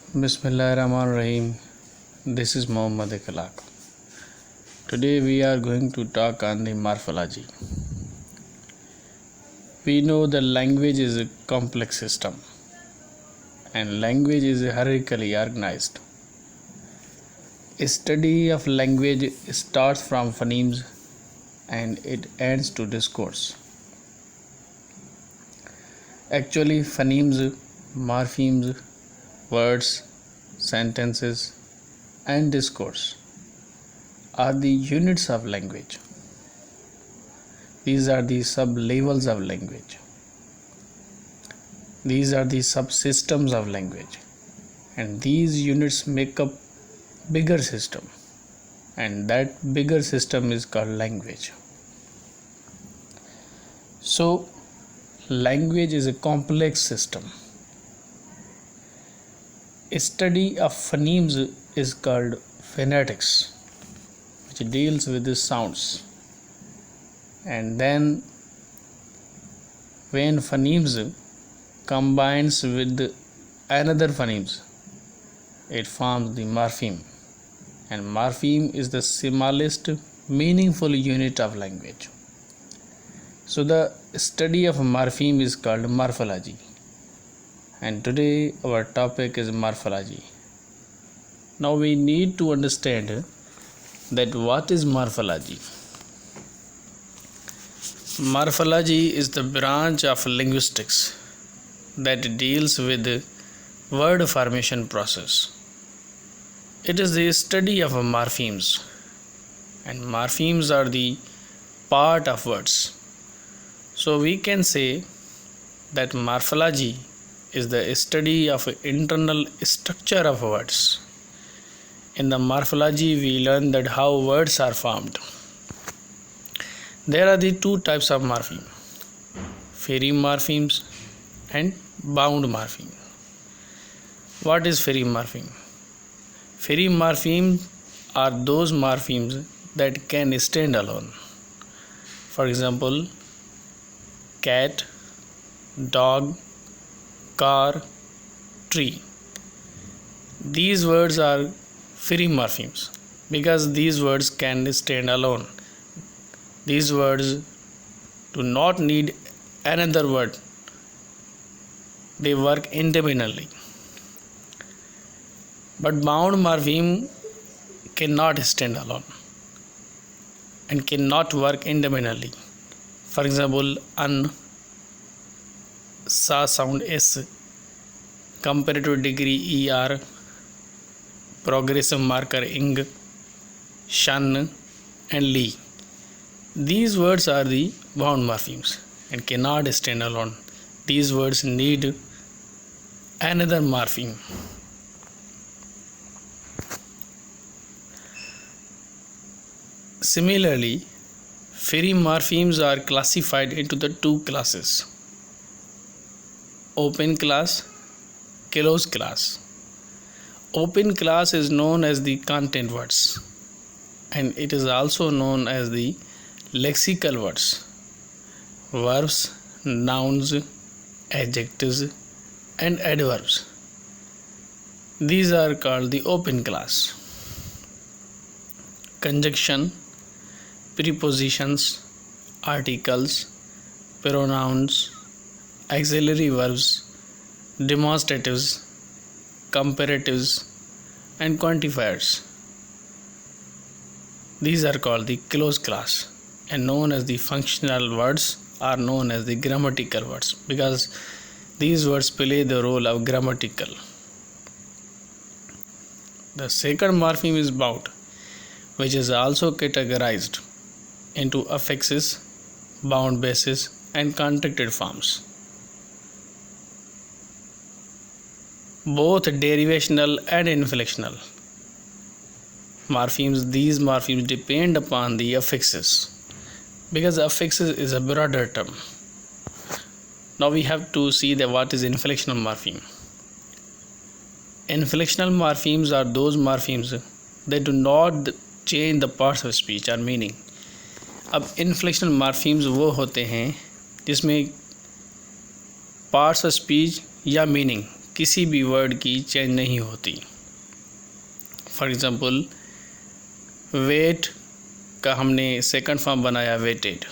Bismillahirrahmanirrahim. This is Muhammad Ikhlaq. Today we are going to talk on the morphology. We know that language is a complex system and language is hierarchically organized. A study of language starts from phonemes and it ends to discourse. Actually, phonemes, morphemes, words, sentences, and discourse are the units of language. These are the sub-levels of language. These are the subsystems of language. And these units make up bigger system. And that bigger system is called language. So, language is a complex system. A study of phonemes is called phonetics, which deals with the sounds. And then when phonemes combines with another phonemes, it forms the morpheme. And morpheme is the smallest meaningful unit of language. So the study of morpheme is called morphology. And today our topic is morphology. Now we need to understand that what is morphology. Morphology is the branch of linguistics that deals with the word formation process. It is the study of morphemes, and morphemes are the part of words. So we can say that morphology is the study of internal structure of words. In the morphology, we learn that how words are formed. There are the two types of morpheme: free morphemes and bound morpheme. What is free morpheme? Free morphemes are those morphemes that can stand alone. For example, cat, dog, car, tree. These words are free morphemes because these words can stand alone. These words do not need another word. They work independently. But bound morpheme cannot stand alone and cannot work independently. For example, un, sa sound s, comparative degree er, progressive marker ing, shun and li. These words are the bound morphemes and cannot stand alone. These words need another morpheme. Similarly, free morphemes are classified into the two classes: open class, closed class. Open class is known as the content words, and it is also known as the lexical words: verbs, nouns, adjectives, and adverbs. These are called the open class. Conjunction, prepositions, articles, pronouns, auxiliary verbs, demonstratives, comparatives, and quantifiers. These are called the closed class and known as the functional words are known as the grammatical words because these words play the role of grammatical. The second morpheme is bound, which is also categorized into affixes, bound bases, and contracted forms. Both derivational and inflectional morphemes, these morphemes depend upon the affixes because affixes is a broader term. Now we have to see that what is inflectional morpheme. Inflectional morphemes are those morphemes that do not change the parts of speech or meaning. अब इन्फ्लेक्शनल morphemes वो होते हैं जिसमें parts of speech या meaning किसी भी word की change नहीं होती। फॉर एग्ज़ाम्पल, वेट का हमने सेकंड फॉर्म बनाया वेटेड,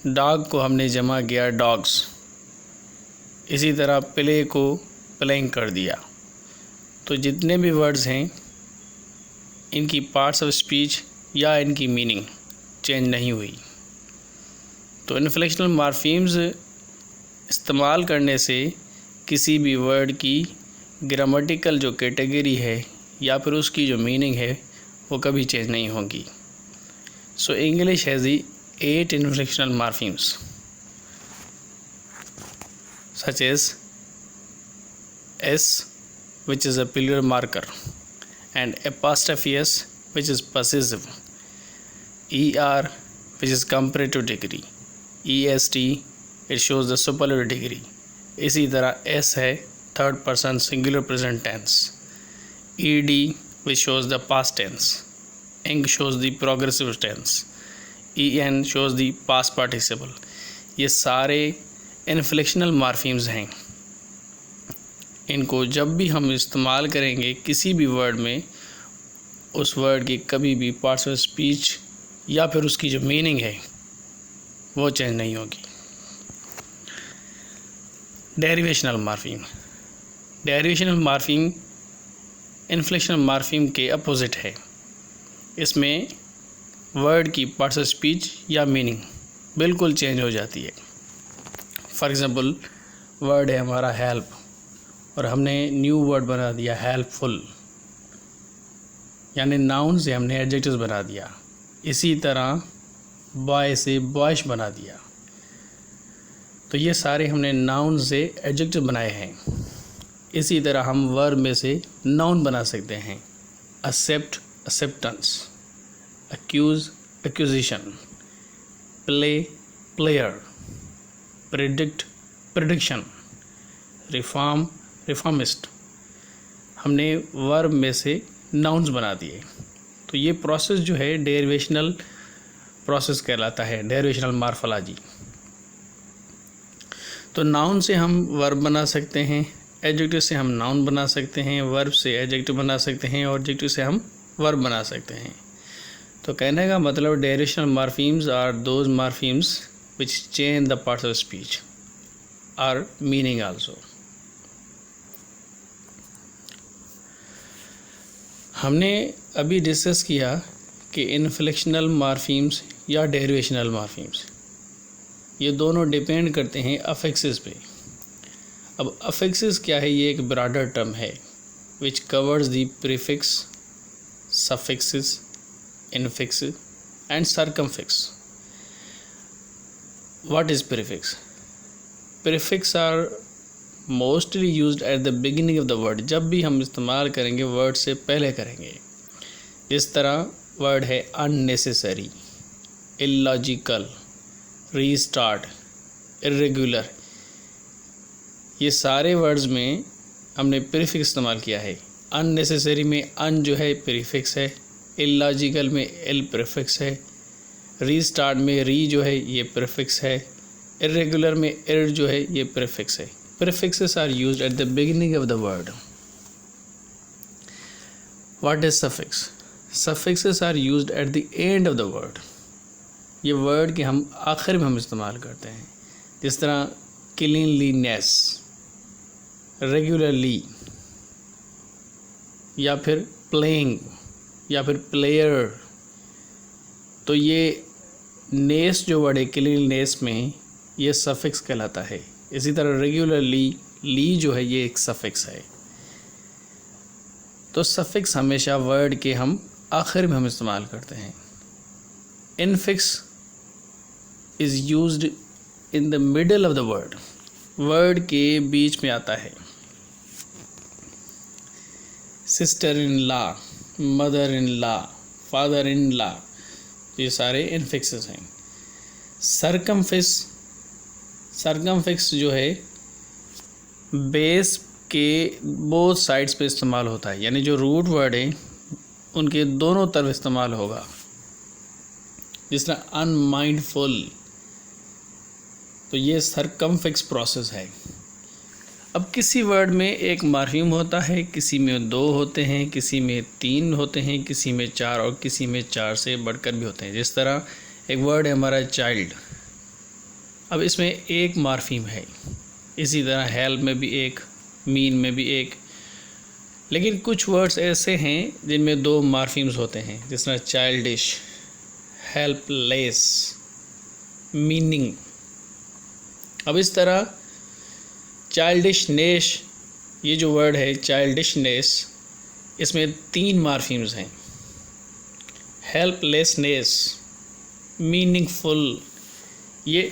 डॉग को हमने जमा किया डॉग्स, इसी तरह प्ले को प्लेइंग कर दिया। तो जितने भी वर्ड्स हैं इनकी पार्ट्स ऑफ स्पीच या इनकी मीनिंग चेंज नहीं हुई। तो इन्फ्लेक्शनल मॉर्फीम्स इस्तेमाल करने से किसी भी वर्ड की ग्रामेटिकल जो कैटेगरी है या फिर उसकी जो मीनिंग है वो कभी चेंज नहीं होगी। So English has the 8 inflectional morphemes such as S, which is a pillar marker, and apostrophe S, which is possessive, ER, which is comparative degree, EST, it shows the superlative degree। इसी तरह S है third person singular present tense, ED, which shows the past tense, ING shows the progressive tense, EN shows the past participle। ये सारे इन्फ्लेक्शनल morphemes हैं। इनको जब भी हम इस्तेमाल करेंगे किसी भी वर्ड में, उस वर्ड की कभी भी पार्ट्स ऑफ स्पीच या फिर उसकी जो मीनिंग है वो चेंज नहीं होगी। Derivational morpheme, derivational morpheme inflectional morpheme के अपोजिट है। इसमें वर्ड की पार्ट्स ऑफ स्पीच या मीनिंग बिल्कुल चेंज हो जाती है। फॉर एग्ज़ाम्पल, वर्ड है हमारा हेल्प और हमने न्यू वर्ड बना दिया हेल्पफुल, यानी नाउन से हमने एडजेक्टिव्स बना दिया। इसी तरह बॉय से बॉयश बना दिया। तो ये सारे हमने नाउन से एडजेक्टिव बनाए हैं। इसी तरह हम वर्ब में से नाउन बना सकते हैं। Accept acceptance, accuse accusation, play player, predict prediction, reform reformist, हमने वर्ब में से नाउन्स बना दिए। तो ये प्रोसेस जो है डेरिवेशनल प्रोसेस कहलाता है, डेरिवेशनल मॉर्फोलॉजी। तो नाउन से हम वर्ब बना सकते हैं, एडजेक्टिव से हम नाउन बना सकते हैं, वर्ब से एडजेक्टिव बना सकते हैं और एडजेक्टिव से हम वर्ब बना सकते हैं। तो कहने का मतलब derivational morphemes are those morphemes which change the parts of speech or meaning also। हमने अभी डिस्कस किया कि इन्फ्लेक्शनल मॉर्फीम्स या डेरिवेशनल मॉर्फीम्स ये दोनों डिपेंड करते हैं अफिक्सेस पे। अब अफिक्सेस क्या है? ये एक ब्रॉडर टर्म है which covers the prefix, suffixes, infix and circumfix। What is prefix? Prefix are mostly used at the beginning of the word। जब भी हम इस्तेमाल करेंगे वर्ड से पहले करेंगे। इस तरह वर्ड है unnecessary, illogical, restart, irregular। ये सारे वर्ड्स में हमने प्रीफिक्स इस्तेमाल किया है। unnecessary में un जो है प्रीफिक्स है, illogical में il प्रीफिक्स है, रीस्टार्ट में री जो है ये प्रीफिक्स है, इरेगुलर में इर जो है ये प्रीफिक्स है। Prefixes are used at the beginning of the word. What is suffix? Suffixes are used at the end of the word. ये वर्ड के हम आखिर में हम इस्तेमाल करते हैं। जिस तरह क्लीनलीनेस, रेगुलरली, या फिर प्लेइंग, या फिर प्लेयर। तो ये नेस जो वर्ड है क्लीननेस में ये सफिक्स कहलाता है। इसी तरह रेगुलरली, ली जो है ये एक सफिक्स है। तो सफिक्स हमेशा वर्ड के हम आखिर में हम इस्तेमाल करते हैं। Infix is used in the middle of the word, word के बीच में आता है। Sister in law, mother in law, father in law, ये सारे इनफिक्सेस हैं। सरकमफिक्स जो है बेस के बोथ साइड्स पे इस्तेमाल होता है, यानी जो रूट वर्ड है उनके दोनों तरफ इस्तेमाल होगा। जिस तरह अनमाइंडफुल, तो ये सरकमफिक्स प्रोसेस है। अब किसी वर्ड में एक मार्फीम होता है, किसी में 2 होते हैं, किसी में 3 होते हैं, किसी में 4 और किसी में 4 से बढ़कर भी होते हैं। जिस तरह एक वर्ड है हमारा चाइल्ड, अब इसमें एक मार्फीम है। इसी तरह हेल्प में भी एक, मीन में भी एक। लेकिन कुछ वर्ड्स ऐसे हैं जिनमें 2 मार्फीम्स होते हैं, जिस तरह चाइल्डिश, हेल्पलेस, मीनिंग। अब इस तरह चाइल्डिशनेस, ये जो वर्ड है चाइल्डिशनेस, इसमें 3 मार्फीम्स हैं। हेल्पलेसनेस, मीनिंगफुल, ये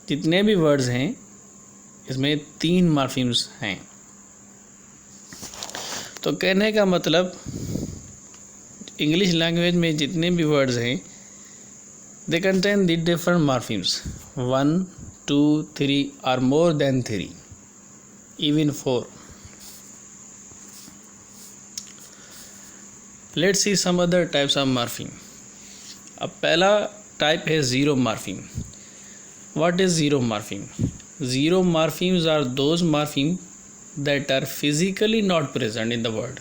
जितने भी वर्ड्स हैं इसमें 3 मार्फीम्स हैं। तो कहने का मतलब इंग्लिश लैंग्वेज में जितने भी वर्ड्स हैं they contain the different मार्फीम्स, 1, 2, 3 or more than 3, even 4. Let's see some other types of morpheme. अब पहला टाइप है zero morpheme. What is zero morpheme? Zero morphemes are those morpheme that are physically not present in the word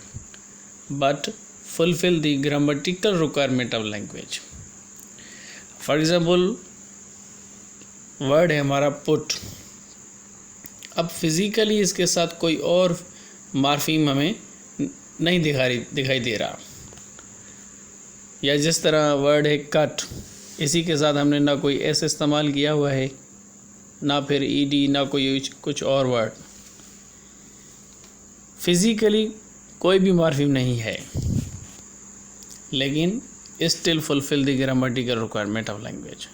but fulfill the grammatical requirement of language. For example, word है हमारा put. अब physically इसके साथ कोई और morpheme हमें नहीं दिखाई दे रहा। या जिस तरह वर्ड है कट, इसी के साथ हमने ना कोई एस इस्तेमाल किया हुआ है, ना फिर ईडी, ना कोई कुछ और वर्ड। फिज़िकली कोई भी मार्फीम नहीं है, लेकिन still fulfil the grammatical requirement of language.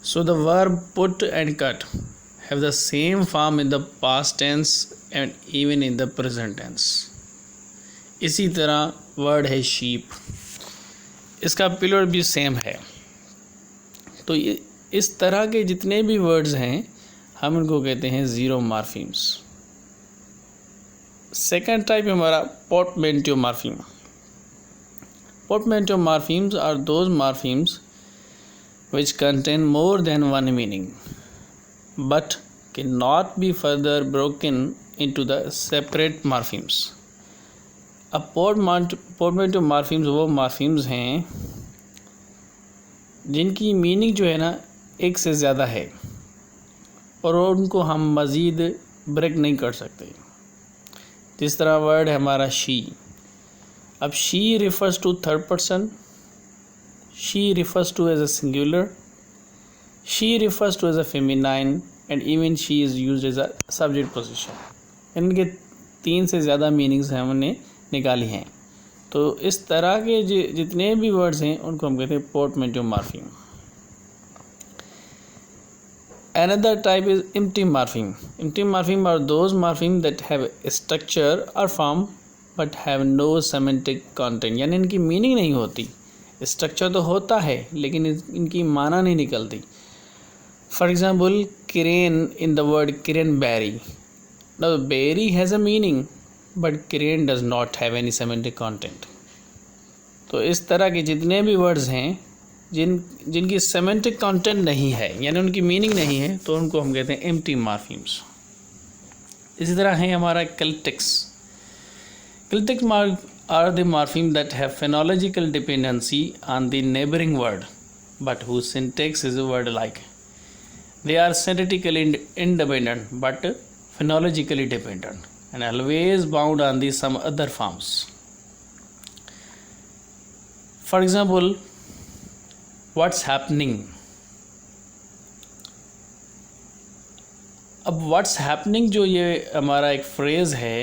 So the verb put and cut have the same form in the past tense and even in the present tense. इसी तरह वर्ड है sheep, इसका plural भी same है. तो इस तरह के जितने भी वर्ड्स हैं हम उनको कहते हैं ज़ीरो मार्फीम्स. सेकेंड टाइप हमारा portmanteau morpheme. Portmanteau morphemes are those morphemes which contain more than one meaning but cannot be further broken into the separate morphemes. अब पोर्टमेंटिव मार्फीम्स वो मार्फीम्स हैं जिनकी मीनिंग जो है ना एक से ज़्यादा है और उनको हम मज़ीद ब्रेक नहीं कर सकते. जिस तरह वर्ड है हमारा शी. अब she refers to third person, she refers to as a singular, she refers to as a feminine and even she is used as a subject position. इनके 3 से ज़्यादा मीनिंग्स हमने निकाली हैं. तो इस तरह के जितने भी वर्ड्स हैं उनको हम कहते हैं पोर्टमेंटिव morpheme. Another type is empty morpheme. Empty morpheme are those morpheme that have a structure or form but have no semantic content. यानी इनकी मीनिंग नहीं होती, स्ट्रक्चर तो होता है लेकिन इनकी माना नहीं निकलती. For example crane in the word crane berry. Now berry has a meaning but crane does not have any semantic content. तो इस तरह के जितने भी वर्ड्स हैं जिनकी सेमेंटिक कंटेंट नहीं है यानी उनकी मीनिंग नहीं है तो उनको हम कहते हैं एम्प्टी मार्फीम्स. इसी तरह है हमारा क्लिटिक्स. क्लिटिक्स are the morpheme that have phonological dependency on the neighboring word but whose syntax is word-like. They are syntactically independent but phonologically dependent and always bound on the some other forms. For example, what's happening. अब what's happening जो ये हमारा एक phrase है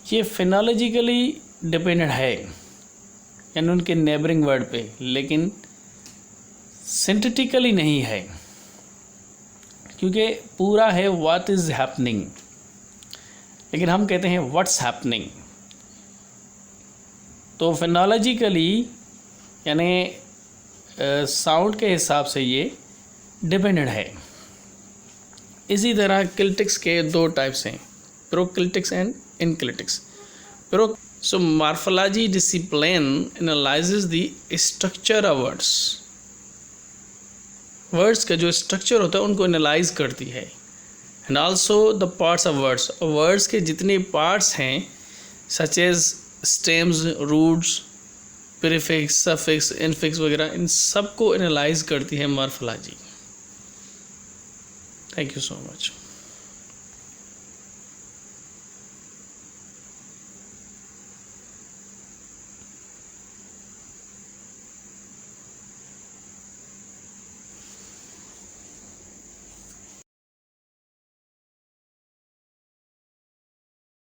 ये फिनोलॉजिकली dependent है यानी उनके नेबरिंग वर्ड पे, लेकिन सिंथेटिकली नहीं है क्योंकि पूरा है व्हाट इज़ हैपनिंग, लेकिन हम कहते हैं व्हाट्स हैपनिंग. तो फिनोलॉजिकली यानी साउंड के हिसाब से ये डिपेंडेंट है. इसी तरह क्लिटिक्स के 2 टाइप्स हैं, proclitics and enclitics. So morphology discipline analyzes the structure of words. Words का जो स्ट्रक्चर होता है उनको एनालाइज करती है. And also the parts of words, words के जितने पार्ट्स हैं such as stems, roots, prefix, suffix, infix वगैरह, इन सब को एनालाइज करती है morphology. Thank you so much.